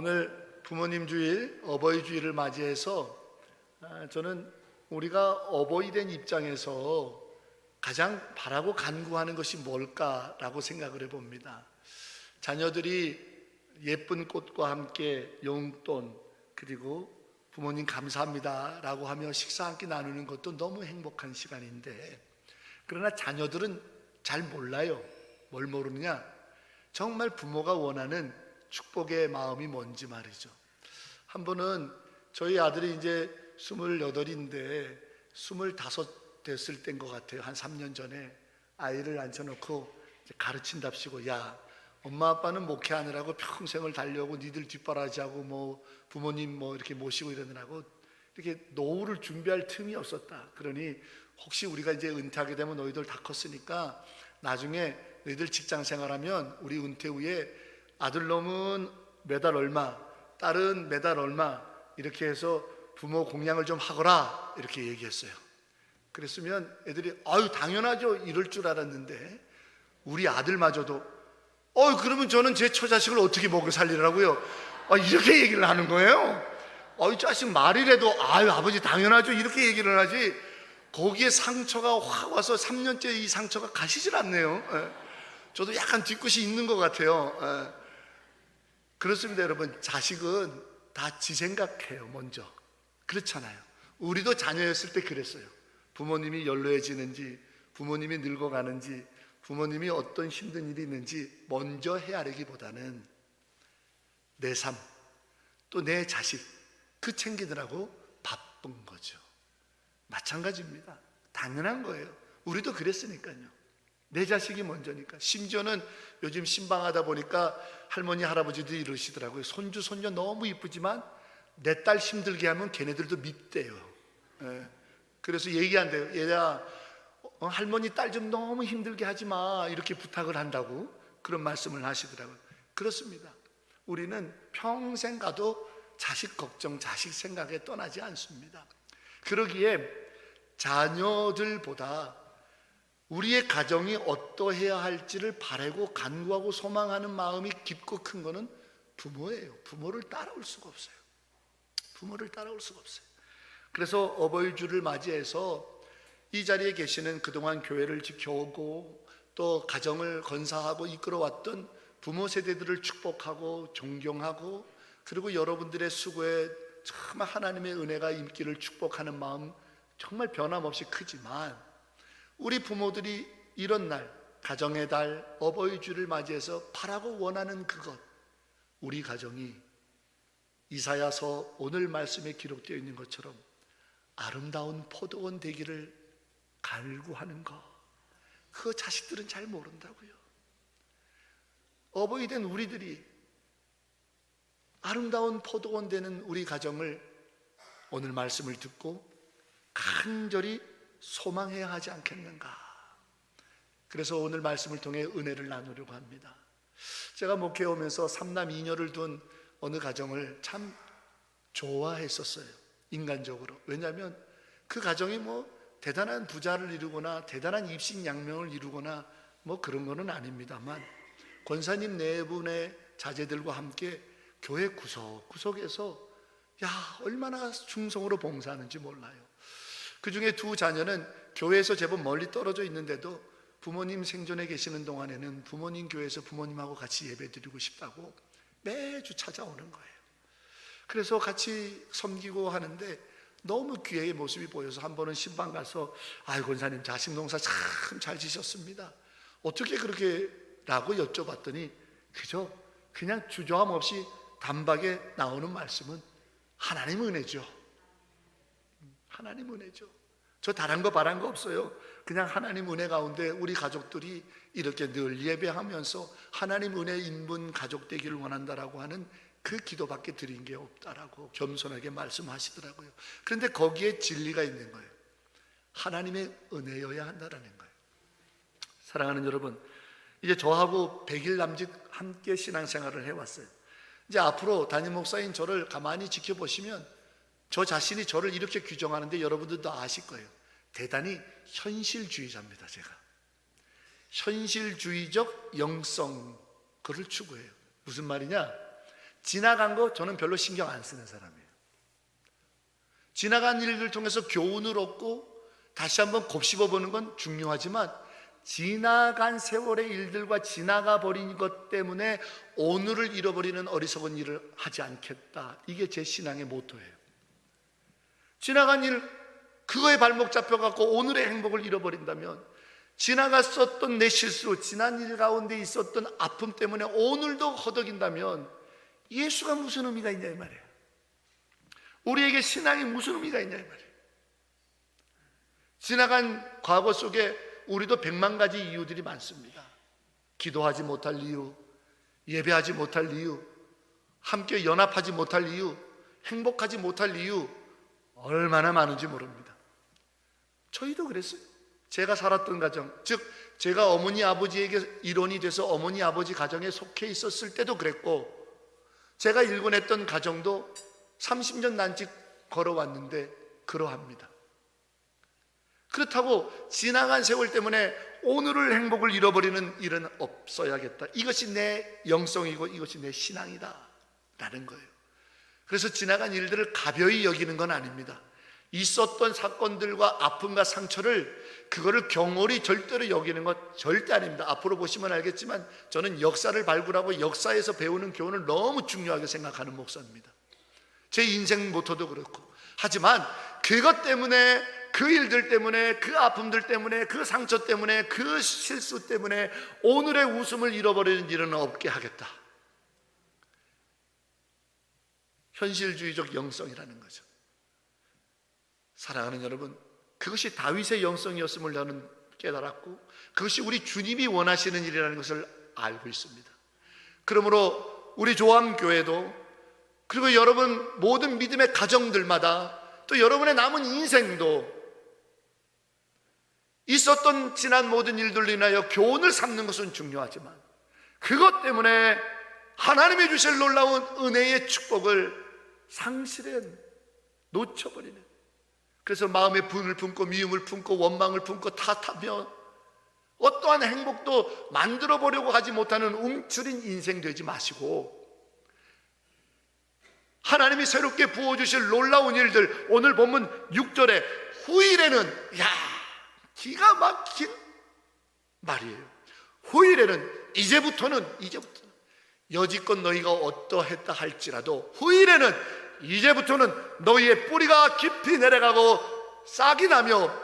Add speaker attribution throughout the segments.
Speaker 1: 오늘 부모님 주일, 어버이 주일을 맞이해서 저는 우리가 어버이 된 입장에서 가장 바라고 간구하는 것이 뭘까라고 생각을 해봅니다. 자녀들이 예쁜 꽃과 함께 용돈 그리고 부모님 감사합니다 라고 하며 식사 한 끼 나누는 것도 너무 행복한 시간인데, 그러나 자녀들은 잘 몰라요. 뭘 모르느냐? 정말 부모가 원하는 축복의 마음이 뭔지 말이죠. 한 번은 저희 아들이 이제 28인데 25 됐을 때인 것 같아요. 한 3년 전에 아이를 앉혀놓고 가르친답시고, 야, 엄마 아빠는 목회하느라고 평생을 달려오고 니들 뒷바라지하고 뭐 부모님 뭐 이렇게 모시고 이러느라고 이렇게 노후를 준비할 틈이 없었다. 그러니 혹시 우리가 이제 은퇴하게 되면 너희들 다 컸으니까 나중에 너희들 직장 생활하면 우리 은퇴 후에 아들놈은 매달 얼마, 딸은 매달 얼마 이렇게 해서 부모 공양을 좀 하거라 이렇게 얘기했어요. 그랬으면 애들이 아유 당연하죠 이럴 줄 알았는데, 우리 아들마저도 그러면 저는 제 처자식을 어떻게 먹여 살리라고요? 이렇게 얘기를 하는 거예요. 이 자식 말이라도 아유 아버지 당연하죠 이렇게 얘기를 하지, 거기에 상처가 확 와서 3년째 이 상처가 가시질 않네요. 저도 약간 뒤끝이 있는 것 같아요. 그렇습니다 여러분. 자식은 다 지 생각해요 먼저. 그렇잖아요. 우리도 자녀였을 때 그랬어요. 부모님이 연로해지는지, 부모님이 늙어가는지, 부모님이 어떤 힘든 일이 있는지 먼저 헤아리기보다는 내 삶, 또 내 자식 그 챙기느라고 바쁜 거죠. 마찬가지입니다. 당연한 거예요. 우리도 그랬으니까요. 내 자식이 먼저니까. 심지어는 요즘 신방하다 보니까 할머니 할아버지도 이러시더라고요. 손주 손녀 너무 이쁘지만 내 딸 힘들게 하면 걔네들도 밉대요. 그래서 얘기한대요. 얘야 할머니 딸 좀 너무 힘들게 하지 마 이렇게 부탁을 한다고 그런 말씀을 하시더라고요. 그렇습니다. 우리는 평생 가도 자식 걱정, 자식 생각에 떠나지 않습니다. 그러기에 자녀들보다 우리의 가정이 어떠해야 할지를 바라고 간구하고 소망하는 마음이 깊고 큰 것은 부모예요. 부모를 따라올 수가 없어요. 부모를 따라올 수가 없어요. 그래서 어버이 주를 맞이해서 이 자리에 계시는 그동안 교회를 지켜오고 또 가정을 건사하고 이끌어왔던 부모 세대들을 축복하고 존경하고, 그리고 여러분들의 수고에 정말 하나님의 은혜가 임기를 축복하는 마음 정말 변함없이 크지만, 우리 부모들이 이런 날 가정의 달 어버이 주를 맞이해서 바라고 원하는 그것, 우리 가정이 이사야서 오늘 말씀에 기록되어 있는 것처럼 아름다운 포도원 되기를 간구하는 것, 그거 자식들은 잘 모른다고요. 어버이 된 우리들이 아름다운 포도원 되는 우리 가정을 오늘 말씀을 듣고 간절히 소망해야 하지 않겠는가. 그래서 오늘 말씀을 통해 은혜를 나누려고 합니다. 제가 목회해 오면서 3남 2녀를 둔 어느 가정을 참 좋아했었어요, 인간적으로. 왜냐하면 그 가정이 뭐 대단한 부자를 이루거나 대단한 입신양명을 이루거나 뭐 그런 거는 아닙니다만, 권사님 네 분의 자제들과 함께 교회 구석구석에서 얼마나 충성으로 봉사하는지 몰라요. 그 중에 두 자녀는 교회에서 제법 멀리 떨어져 있는데도 부모님 생전에 계시는 동안에는 부모님 교회에서 부모님하고 같이 예배드리고 싶다고 매주 찾아오는 거예요. 그래서 같이 섬기고 하는데 너무 귀하의 모습이 보여서 한 번은 신방 가서 권사님 자식 농사 참 잘 지셨습니다, 어떻게 그렇게 라고 여쭤봤더니 그냥 주저함 없이 단박에 나오는 말씀은 하나님 은혜죠. 하나님 은혜죠. 저 다른 거 바란 거 없어요. 그냥 하나님 은혜 가운데 우리 가족들이 이렇게 늘 예배하면서 하나님 은혜 인분 가족 되기를 원한다라고 하는 그 기도밖에 드린 게 없다라고 겸손하게 말씀하시더라고요. 그런데 거기에 진리가 있는 거예요. 하나님의 은혜여야 한다라는 거예요. 사랑하는 여러분, 이제 저하고 100일 남짓 함께 신앙생활을 해왔어요. 이제 앞으로 담임 목사인 저를 가만히 지켜보시면 저 자신이 저를 이렇게 규정하는데 여러분들도 아실 거예요. 대단히 현실주의자입니다. 제가 현실주의적 영성, 그걸 추구해요. 무슨 말이냐? 지나간 거 저는 별로 신경 안 쓰는 사람이에요. 지나간 일을 통해서 교훈을 얻고 다시 한번 곱씹어 보는 건 중요하지만 지나간 세월의 일들과 지나가 버린 것 때문에 오늘을 잃어버리는 어리석은 일을 하지 않겠다. 이게 제 신앙의 모토예요. 지나간 일, 그거에 발목 잡혀갖고 오늘의 행복을 잃어버린다면, 지나갔었던 내 실수, 지난 일 가운데 있었던 아픔 때문에 오늘도 허덕인다면 예수가 무슨 의미가 있냐 이 말이에요. 우리에게 신앙이 무슨 의미가 있냐 이 말이에요. 지나간 과거 속에 우리도 100만 가지 이유들이 많습니다. 기도하지 못할 이유, 예배하지 못할 이유, 함께 연합하지 못할 이유, 행복하지 못할 이유, 얼마나 많은지 모릅니다. 저희도 그랬어요. 제가 살았던 가정, 즉 제가 어머니 아버지에게 일원이 돼서 어머니 아버지 가정에 속해 있었을 때도 그랬고, 제가 일궈냈던 가정도 30년 난직 걸어왔는데 그러합니다. 그렇다고 지나간 세월 때문에 오늘을 행복을 잃어버리는 일은 없어야겠다. 이것이 내 영성이고 이것이 내 신앙이다 라는 거예요. 그래서 지나간 일들을 가벼이 여기는 건 아닙니다. 있었던 사건들과 아픔과 상처를, 그거를 경홀히 절대로 여기는 건 절대 아닙니다. 앞으로 보시면 알겠지만 저는 역사를 발굴하고 역사에서 배우는 교훈을 너무 중요하게 생각하는 목사입니다. 제 인생 모토도 그렇고. 하지만 그것 때문에, 그 일들 때문에, 그 아픔들 때문에, 그 상처 때문에, 그 실수 때문에 오늘의 웃음을 잃어버리는 일은 없게 하겠다. 현실주의적 영성이라는 거죠. 사랑하는 여러분, 그것이 다윗의 영성이었음을 저는 깨달았고, 그것이 우리 주님이 원하시는 일이라는 것을 알고 있습니다. 그러므로 우리 조암교회도, 그리고 여러분 모든 믿음의 가정들마다, 또 여러분의 남은 인생도 있었던 지난 모든 일들로 인하여 교훈을 삼는 것은 중요하지만, 그것 때문에 하나님이 주실 놀라운 은혜의 축복을 상실은 놓쳐버리는, 그래서 마음에 분을 품고 미움을 품고 원망을 품고 탓하며 어떠한 행복도 만들어 보려고 하지 못하는 움츠린 인생 되지 마시고, 하나님이 새롭게 부어주실 놀라운 일들, 오늘 본문 6절에 후일에는, 기가 막힌 말이에요. 후일에는, 이제부터는 여지껏 너희가 어떠했다 할지라도 후일에는, 이제부터는 너희의 뿌리가 깊이 내려가고 싹이 나며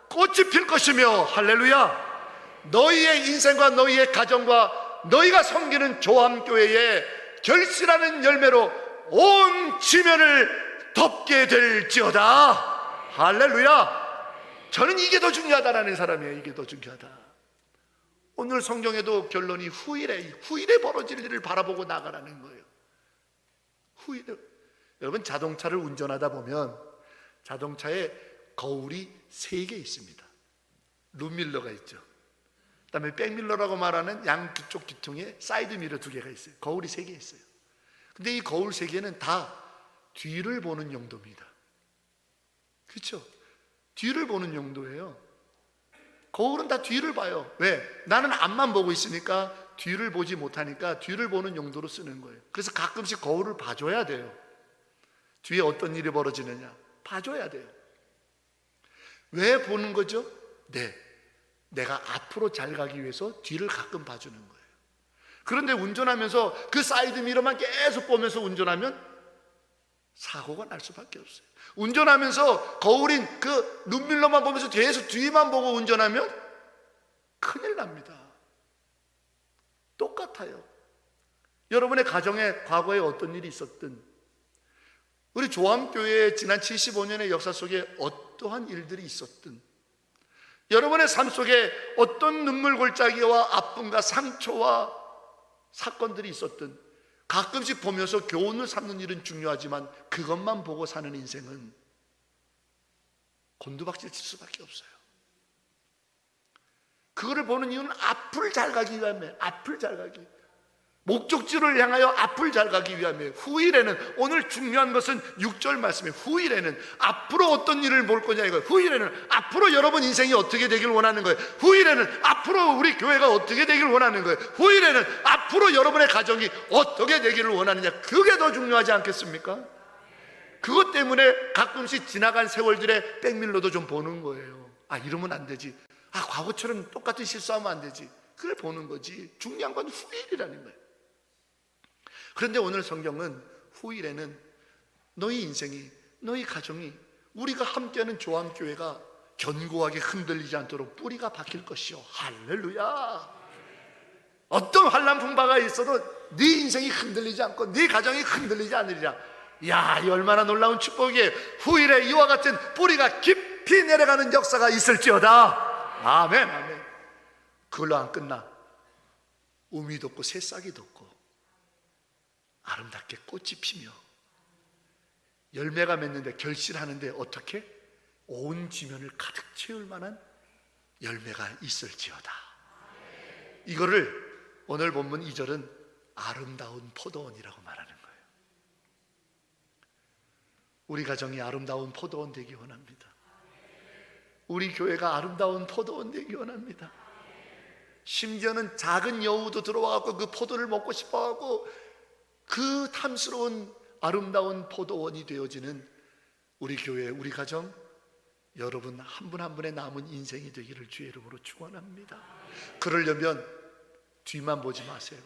Speaker 1: 꽃이 필 것이며, 할렐루야, 너희의 인생과 너희의 가정과 너희가 섬기는 조암교회의 결실하는 열매로 온 지면을 덮게 될지어다. 할렐루야. 저는 이게 더 중요하다라는 사람이에요. 이게 더 중요하다. 오늘 성경에도 결론이 후일에 벌어질 일을 바라보고 나가라는 거예요. 후일에. 여러분, 자동차를 운전하다 보면 자동차에 거울이 3개 있습니다. 룸밀러가 있죠. 그 다음에 백밀러라고 말하는 양쪽 귀퉁이에 사이드미러 2개가 있어요. 거울이 3개 있어요. 근데 이 거울 3개는 다 뒤를 보는 용도입니다. 그렇죠? 뒤를 보는 용도예요. 거울은 다 뒤를 봐요. 왜? 나는 앞만 보고 있으니까 뒤를 보지 못하니까 뒤를 보는 용도로 쓰는 거예요. 그래서 가끔씩 거울을 봐줘야 돼요. 뒤에 어떤 일이 벌어지느냐 봐줘야 돼요. 왜 보는 거죠? 내가 앞으로 잘 가기 위해서 뒤를 가끔 봐주는 거예요. 그런데 운전하면서 그 사이드미러만 계속 보면서 운전하면 사고가 날 수밖에 없어요. 운전하면서 거울인 그 룸밀러만 보면서 계속 뒤만 보고 운전하면 큰일 납니다. 똑같아요. 여러분의 가정에 과거에 어떤 일이 있었든, 우리 조암교회의 지난 75년의 역사 속에 어떠한 일들이 있었든, 여러분의 삶 속에 어떤 눈물 골짜기와 아픔과 상처와 사건들이 있었든 가끔씩 보면서 교훈을 삼는 일은 중요하지만 그것만 보고 사는 인생은 곤두박질 칠 수밖에 없어요. 그거를 보는 이유는 앞을 잘 가기 위함에, 앞을 잘 가기. 목적지를 향하여 앞을 잘 가기 위함이에요. 후일에는, 오늘 중요한 것은 6절 말씀에 후일에는 앞으로 어떤 일을 볼 거냐 이거예요. 후일에는 앞으로 여러분 인생이 어떻게 되길 원하는 거예요. 후일에는 앞으로 우리 교회가 어떻게 되길 원하는 거예요. 후일에는 앞으로 여러분의 가정이 어떻게 되기를 원하느냐, 그게 더 중요하지 않겠습니까? 그것 때문에 가끔씩 지나간 세월들의 백밀러도 좀 보는 거예요. 아, 이러면 안 되지. 아, 과거처럼 똑같은 실수하면 안 되지. 그래 보는 거지. 중요한 건 후일이라는 거예요. 그런데 오늘 성경은 후일에는 너희 인생이, 너희 가정이, 우리가 함께하는 조항교회가 견고하게 흔들리지 않도록 뿌리가 박힐 것이요. 할렐루야. 어떤 환난 풍파가 있어도 네 인생이 흔들리지 않고 네 가정이 흔들리지 않으리라. 야, 이 얼마나 놀라운 축복이에요. 후일에 이와 같은 뿌리가 깊이 내려가는 역사가 있을지어다. 아멘, 아멘. 그걸로 안 끝나. 우미 돋고 새싹이 돋고 아름답게 꽃이 피며 열매가 맺는데, 결실하는데 어떻게? 온 지면을 가득 채울 만한 열매가 있을지어다. 이거를 오늘 본문 2절은 아름다운 포도원이라고 말하는 거예요. 우리 가정이 아름다운 포도원 되기 원합니다. 우리 교회가 아름다운 포도원 되기 원합니다. 심지어는 작은 여우도 들어와서 그 포도를 먹고 싶어하고 그 탐스러운 아름다운 포도원이 되어지는 우리 교회, 우리 가정, 여러분 한 분 한 분의 남은 인생이 되기를 주의 이름으로 축원합니다. 그러려면 뒤만 보지 마세요.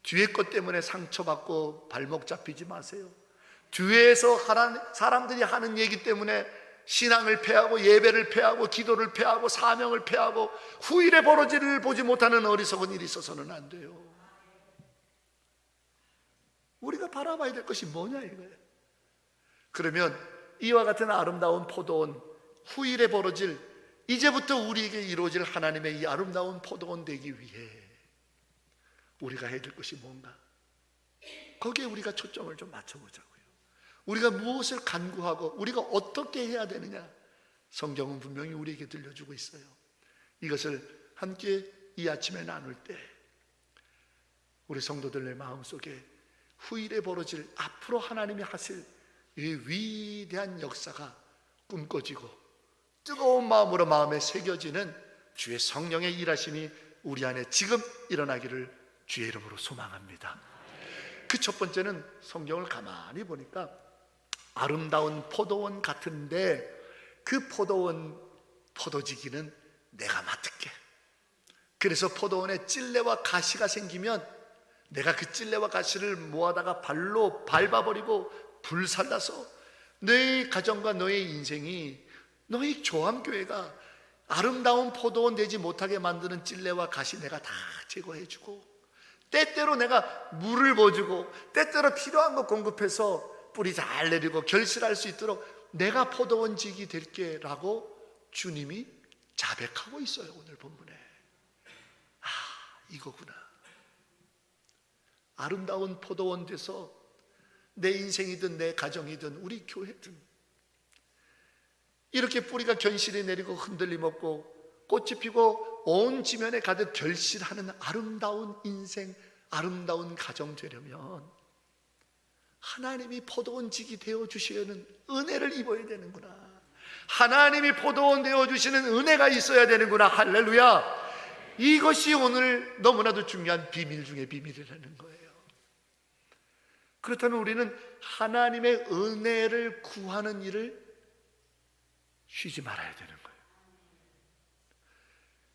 Speaker 1: 뒤에 것 때문에 상처받고 발목 잡히지 마세요. 뒤에서 사람들이 하는 얘기 때문에 신앙을 패하고 예배를 패하고 기도를 패하고 사명을 패하고 후일의 벌어지를 보지 못하는 어리석은 일이 있어서는 안 돼요. 우리가 바라봐야 될 것이 뭐냐 이거예요. 그러면 이와 같은 아름다운 포도원, 후일에 벌어질, 이제부터 우리에게 이루어질 하나님의 이 아름다운 포도원 되기 위해 우리가 해야 될 것이 뭔가, 거기에 우리가 초점을 좀 맞춰보자고요. 우리가 무엇을 간구하고 우리가 어떻게 해야 되느냐, 성경은 분명히 우리에게 들려주고 있어요. 이것을 함께 이 아침에 나눌 때 우리 성도들의 마음속에 후일에 벌어질, 앞으로 하나님이 하실 이 위대한 역사가 꿈꿔지고 뜨거운 마음으로 마음에 새겨지는 주의 성령의 일하심이 우리 안에 지금 일어나기를 주의 이름으로 소망합니다. 그 첫 번째는 성경을 가만히 보니까 아름다운 포도원 같은데 그 포도원 포도지기는 내가 맡을게. 그래서 포도원에 찔레와 가시가 생기면 내가 그 찔레와 가시를 모아다가 발로 밟아버리고 불살라서 너희 가정과 너희 인생이, 너희 조함교회가 아름다운 포도원 되지 못하게 만드는 찔레와 가시 내가 다 제거해주고, 때때로 내가 물을 부어주고 때때로 필요한 것 공급해서 뿌리 잘 내리고 결실할 수 있도록 내가 포도원직이 될게 라고 주님이 자백하고 있어요. 오늘 본문에. 아, 이거구나. 아름다운 포도원 돼서 내 인생이든 내 가정이든 우리 교회든 이렇게 뿌리가 견실이 내리고 흔들림 없고 꽃이 피고 온 지면에 가득 결실하는 아름다운 인생, 아름다운 가정 되려면 하나님이 포도원직이 되어주시는 은혜를 입어야 되는구나. 하나님이 포도원 되어주시는 은혜가 있어야 되는구나. 할렐루야. 이것이 오늘 너무나도 중요한 비밀 중에 비밀이라는 거예요. 그렇다면 우리는 하나님의 은혜를 구하는 일을 쉬지 말아야 되는 거예요.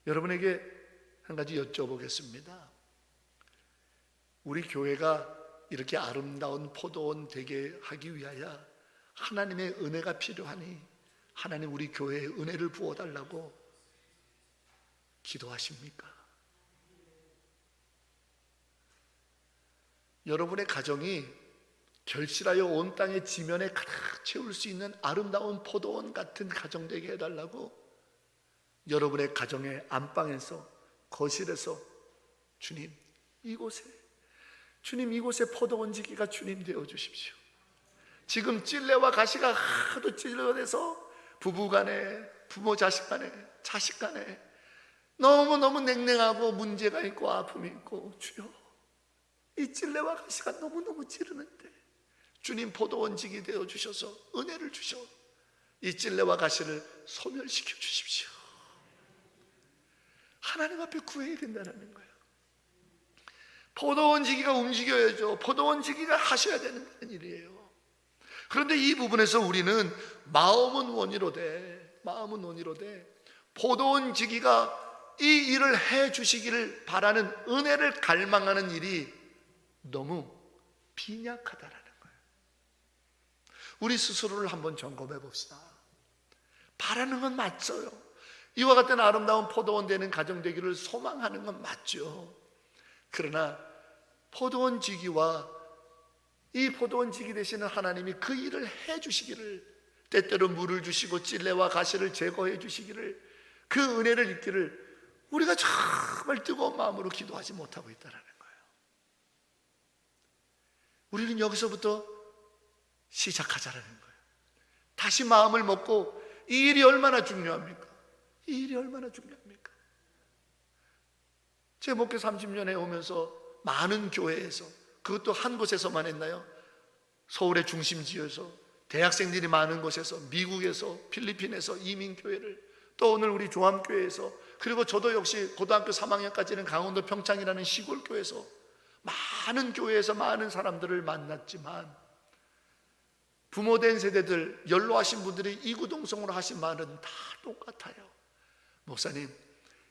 Speaker 1: 여러분에게 한 가지 여쭤보겠습니다. 우리 교회가 이렇게 아름다운 포도원 되게 하기 위하여 하나님의 은혜가 필요하니 하나님 우리 교회에 은혜를 부어달라고 기도하십니까? 여러분의 가정이 결실하여 온 땅의 지면에 가득 채울 수 있는 아름다운 포도원 같은 가정 되게 해달라고 여러분의 가정의 안방에서, 거실에서 주님 이곳에 포도원 지기가 주님 되어 주십시오. 지금 찔레와 가시가 하도 찔러내서 부부간에, 부모 자식간에, 자식간에 너무너무 냉랭하고 문제가 있고 아픔이 있고, 주여 이 찔레와 가시가 너무너무 찌르는데 주님 포도원직이 되어 주셔서 은혜를 주셔 이 찔레와 가시를 소멸시켜 주십시오. 하나님 앞에 구해야 된다는 거예요. 포도원지기가 움직여야죠. 포도원지기가 하셔야 되는 일이에요. 그런데 이 부분에서 우리는 마음은 원이로되 포도원지기가 이 일을 해 주시기를 바라는 은혜를 갈망하는 일이 너무 빈약하다라는 거예요. 우리 스스로를 한번 점검해 봅시다. 바라는 건 맞어요. 이와 같은 아름다운 포도원 되는 가정 되기를 소망하는 건 맞죠. 그러나 포도원 지기와 이 포도원 지기 되시는 하나님이 그 일을 해 주시기를, 때때로 물을 주시고 찔레와 가시를 제거해 주시기를, 그 은혜를 입기를 우리가 정말 뜨거운 마음으로 기도하지 못하고 있다는 거예요. 우리는 여기서부터 시작하자라는 거예요. 다시 마음을 먹고 이 일이 얼마나 중요합니까? 이 일이 얼마나 중요합니까? 제 목회 30년에 오면서 많은 교회에서, 그것도 한 곳에서만 했나요? 서울의 중심지에서, 대학생들이 많은 곳에서, 미국에서, 필리핀에서 이민교회를, 또 오늘 우리 조암교회에서, 그리고 저도 역시 고등학교 3학년까지는 강원도 평창이라는 시골교회에서 많은 교회에서 많은 사람들을 만났지만, 부모된 세대들, 연로하신 분들이 이구동성으로 하신 말은 다 똑같아요. 목사님,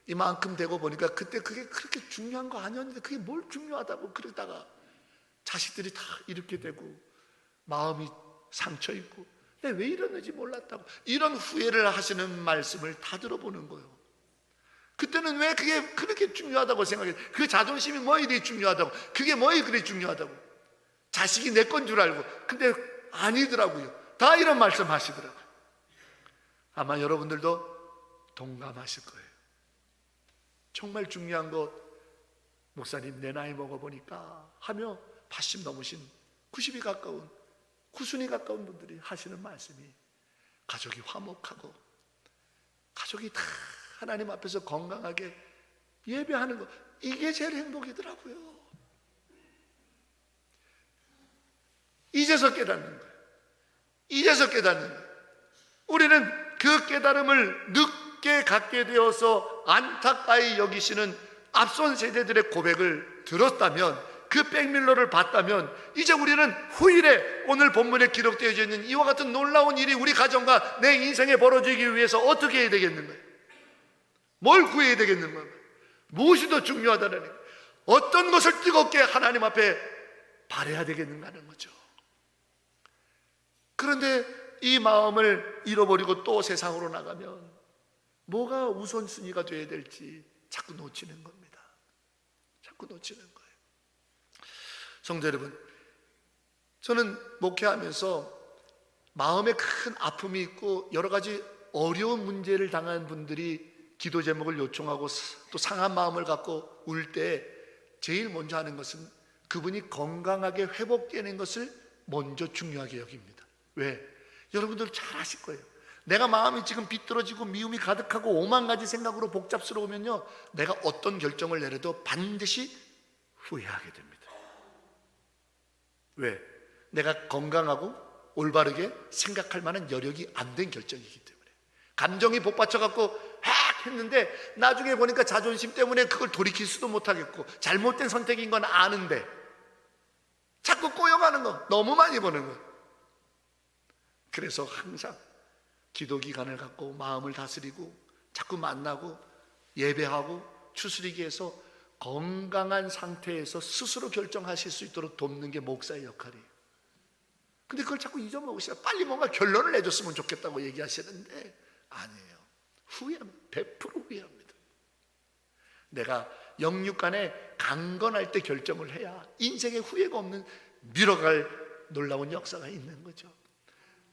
Speaker 1: 이만큼 되고 보니까 그때 그게 그렇게 중요한 거 아니었는데 그게 뭘 중요하다고 그러다가 자식들이 다 이렇게 되고 마음이 상처 있고 내가 왜 이러는지 몰랐다고, 이런 후회를 하시는 말씀을 다 들어보는 거예요. 그때는 왜 그게 그렇게 중요하다고 생각해요? 그 자존심이 뭐 이리 중요하다고, 그게 뭐 이리 중요하다고, 자식이 내 건 줄 알고. 근데 아니더라고요. 다 이런 말씀 하시더라고요. 아마 여러분들도 동감하실 거예요. 정말 중요한 것, 목사님 내 나이 먹어보니까 하며 80 넘으신 90이 가까운, 90이 가까운 분들이 하시는 말씀이, 가족이 화목하고 가족이 다 하나님 앞에서 건강하게 예배하는 것, 이게 제일 행복이더라고요. 이제서 깨닫는 거예요. 이제서 깨닫는 거예요. 우리는 그 깨달음을 늦게 갖게 되어서 안타까이 여기시는 앞선 세대들의 고백을 들었다면, 그 백밀러를 봤다면, 이제 우리는 후일에 오늘 본문에 기록되어 있는 이와 같은 놀라운 일이 우리 가정과 내 인생에 벌어지기 위해서 어떻게 해야 되겠는가요? 뭘 구해야 되겠는가요? 무엇이 더 중요하다는 거예요? 어떤 것을 뜨겁게 하나님 앞에 바라야 되겠는가 하는 거죠. 그런데 이 마음을 잃어버리고 또 세상으로 나가면 뭐가 우선순위가 되어야 될지 자꾸 놓치는 겁니다. 자꾸 놓치는 거예요. 성도 여러분, 저는 목회하면서 마음에 큰 아픔이 있고 여러 가지 어려운 문제를 당한 분들이 기도 제목을 요청하고 또 상한 마음을 갖고 울 때 제일 먼저 하는 것은 그분이 건강하게 회복되는 것을 먼저 중요하게 여깁니다. 왜? 여러분들 잘 아실 거예요. 내가 마음이 지금 비뚤어지고 미움이 가득하고 오만 가지 생각으로 복잡스러우면요, 내가 어떤 결정을 내려도 반드시 후회하게 됩니다. 왜? 내가 건강하고 올바르게 생각할 만한 여력이 안 된 결정이기 때문에. 감정이 복받쳐갖고 막 했는데 나중에 보니까 자존심 때문에 그걸 돌이킬 수도 못하겠고 잘못된 선택인 건 아는데 자꾸 꼬여가는 거 너무 많이 보는 거예요. 그래서 항상 기도 기간을 갖고 마음을 다스리고 자꾸 만나고 예배하고 추스리기해서 건강한 상태에서 스스로 결정하실 수 있도록 돕는 게 목사의 역할이에요. 근데 그걸 자꾸 잊어먹으시다. 빨리 뭔가 결론을 내줬으면 좋겠다고 얘기하시는데 아니에요. 후회합니다. 100% 후회합니다. 내가 영육간에 강건할 때 결정을 해야 인생에 후회가 없는 밀어갈 놀라운 역사가 있는 거죠.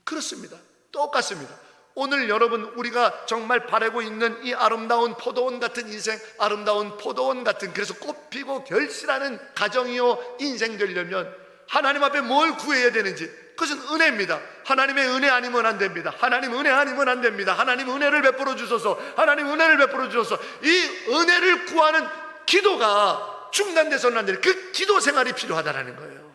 Speaker 1: 그렇습니다. 똑같습니다. 오늘 여러분, 우리가 정말 바라고 있는 이 아름다운 포도원 같은 인생, 아름다운 포도원 같은, 그래서 꽃피고 결실하는 가정이요 인생 되려면 하나님 앞에 뭘 구해야 되는지, 그것은 은혜입니다. 하나님의 은혜 아니면 안 됩니다. 하나님 은혜 아니면 안 됩니다. 하나님 은혜를 베풀어 주소서. 하나님 은혜를 베풀어 주소서. 이 은혜를 구하는 기도가 중단돼서는 안 되는 그 기도 생활이 필요하다는 거예요.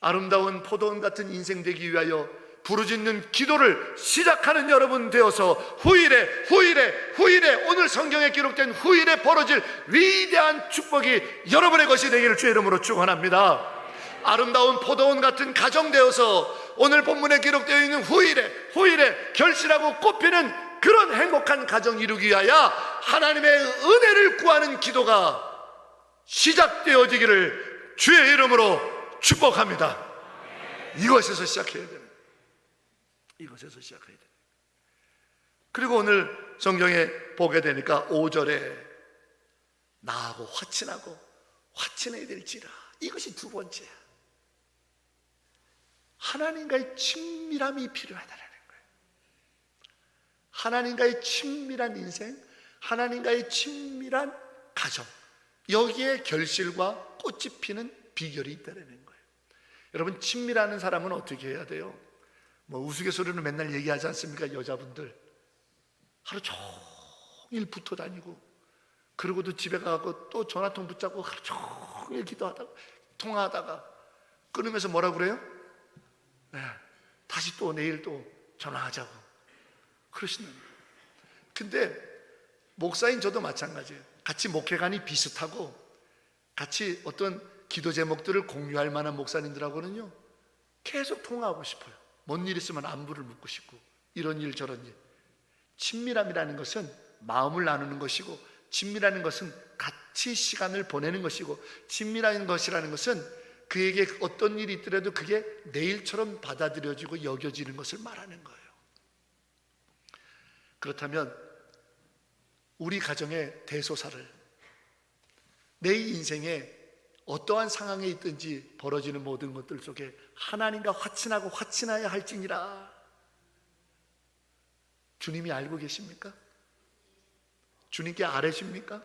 Speaker 1: 아름다운 포도원 같은 인생 되기 위하여 부르짖는 기도를 시작하는 여러분 되어서 후일에 오늘 성경에 기록된 후일에 벌어질 위대한 축복이 여러분의 것이 되기를 주의 이름으로 축원합니다. 아름다운 포도원 같은 가정 되어서 오늘 본문에 기록되어 있는 후일에 결실하고 꽃피는 그런 행복한 가정 이루기 위하여 하나님의 은혜를 구하는 기도가 시작되어지기를 주의 이름으로 축복합니다. 이것에서 시작해야 돼요. 이것에서 시작해야 돼요. 그리고 오늘 성경에 보게 되니까 5절에 나하고 화친해야 될지라, 이것이 두 번째야. 하나님과의 친밀함이 필요하다는 거예요. 하나님과의 친밀한 인생, 하나님과의 친밀한 가정, 여기에 결실과 꽃이 피는 비결이 있다는 거예요. 여러분, 친밀하는 사람은 어떻게 해야 돼요? 뭐 우스갯소리로 맨날 얘기하지 않습니까? 여자분들 하루 종일 붙어 다니고, 그러고도 집에 가고 또 전화통 붙잡고 하루 종일 기도하다가 통화하다가 끊으면서 뭐라 그래요? 네, 다시 또 내일 또 전화하자고 그러시는 거예요. 근데 목사인 저도 마찬가지예요. 같이 목회관이 비슷하고 같이 어떤 기도 제목들을 공유할 만한 목사님들하고는요 계속 통화하고 싶어요. 뭔 일 있으면 안부를 묻고 싶고, 이런 일 저런 일. 친밀함이라는 것은 마음을 나누는 것이고, 친밀하는 것은 같이 시간을 보내는 것이고, 친밀한 것이라는 것은 그에게 어떤 일이 있더라도 그게 내일처럼 받아들여지고 여겨지는 것을 말하는 거예요. 그렇다면 우리 가정의 대소사를, 내 인생에 어떠한 상황에 있든지 벌어지는 모든 것들 속에 하나님과 화친하여야 할지니라, 주님이 알고 계십니까? 주님께 아뢰십니까?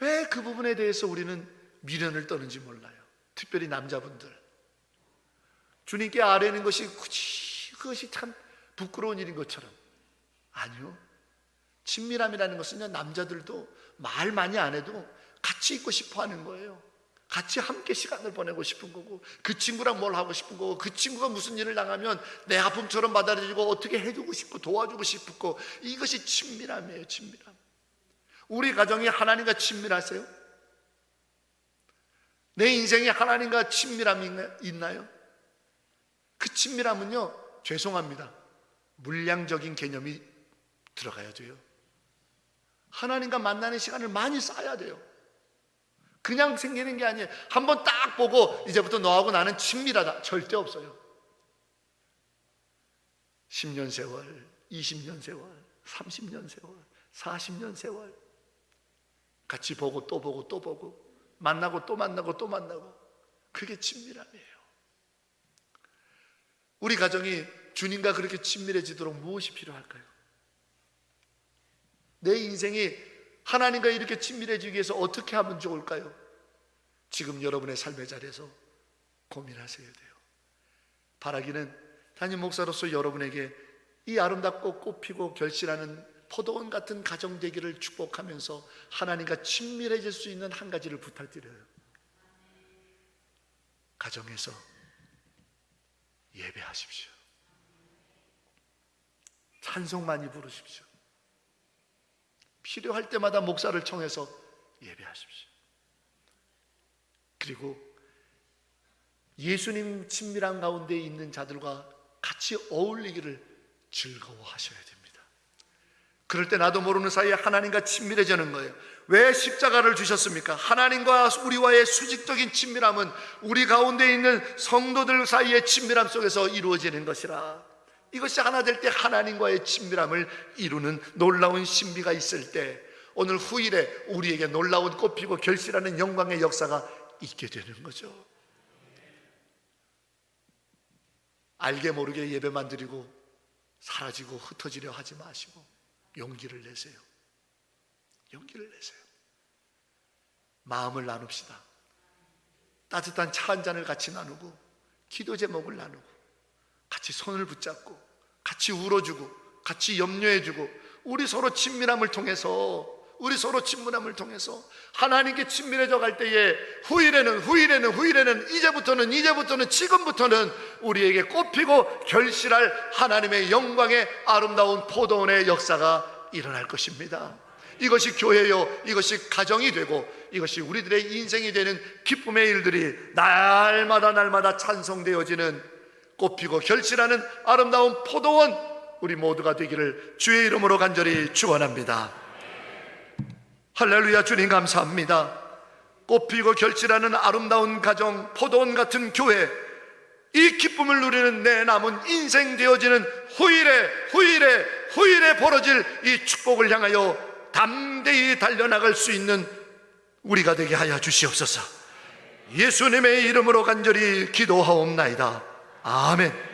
Speaker 1: 왜 그 부분에 대해서 우리는 미련을 떠는지 몰라요. 특별히 남자분들, 주님께 아뢰는 것이 굳이 그것이 참 부끄러운 일인 것처럼. 아니요, 친밀함이라는 것은요, 남자들도 말 많이 안 해도 같이 있고 싶어 하는 거예요. 같이 함께 시간을 보내고 싶은 거고, 그 친구랑 뭘 하고 싶은 거고, 그 친구가 무슨 일을 당하면 내 아픔처럼 받아들이고 어떻게 해주고 싶고 도와주고 싶고, 이것이 친밀함이에요. 친밀함. 우리 가정이 하나님과 친밀하세요? 내 인생에 하나님과 친밀함이 있나요? 그 친밀함은요, 죄송합니다, 물량적인 개념이 들어가야 돼요. 하나님과 만나는 시간을 많이 쌓아야 돼요. 그냥 생기는 게 아니에요. 한번 딱 보고 이제부터 너하고 나는 친밀하다, 절대 없어요. 10년 세월, 20년 세월, 30년 세월, 40년 세월 같이 보고 또 보고 또 보고, 만나고 또 만나고 또 만나고, 그게 친밀함이에요. 우리 가정이 주님과 그렇게 친밀해지도록 무엇이 필요할까요? 내 인생이 하나님과 이렇게 친밀해지기 위해서 어떻게 하면 좋을까요? 지금 여러분의 삶의 자리에서 고민하셔야 돼요. 바라기는 담임 목사로서 여러분에게 이 아름답고 꽃피고 결실하는 포도원 같은 가정 되기를 축복하면서 하나님과 친밀해질 수 있는 한 가지를 부탁드려요. 가정에서 예배하십시오. 찬송 많이 부르십시오. 필요할 때마다 목사를 청해서 예배하십시오. 그리고 예수님 친밀한 가운데 있는 자들과 같이 어울리기를 즐거워하셔야 됩니다. 그럴 때 나도 모르는 사이에 하나님과 친밀해지는 거예요. 왜 십자가를 주셨습니까? 하나님과 우리와의 수직적인 친밀함은 우리 가운데 있는 성도들 사이의 친밀함 속에서 이루어지는 것이라. 이것이 하나 될 때 하나님과의 친밀함을 이루는 놀라운 신비가 있을 때, 오늘 후일에 우리에게 놀라운 꽃피고 결실하는 영광의 역사가 있게 되는 거죠. 알게 모르게 예배만 드리고 사라지고 흩어지려 하지 마시고 용기를 내세요. 용기를 내세요. 마음을 나눕시다. 따뜻한 차 한 잔을 같이 나누고, 기도 제목을 나누고, 같이 손을 붙잡고, 같이 울어주고, 같이 염려해주고, 우리 서로 친밀함을 통해서 우리 서로 친분함을 통해서 하나님께 친밀해져 갈 때에 후일에는 이제부터는 지금부터는 우리에게 꽃피고 결실할 하나님의 영광의 아름다운 포도원의 역사가 일어날 것입니다. 이것이 교회요, 이것이 가정이 되고 이것이 우리들의 인생이 되는 기쁨의 일들이 날마다 찬송되어지는 꽃피고 결실하는 아름다운 포도원 우리 모두가 되기를 주의 이름으로 간절히 축원합니다. 할렐루야. 주님 감사합니다. 꽃피고 결실하는 아름다운 가정, 포도원 같은 교회, 이 기쁨을 누리는 내 남은 인생 되어지는 후일에 벌어질 이 축복을 향하여 담대히 달려나갈 수 있는 우리가 되게 하여 주시옵소서. 예수님의 이름으로 간절히 기도하옵나이다. 아멘.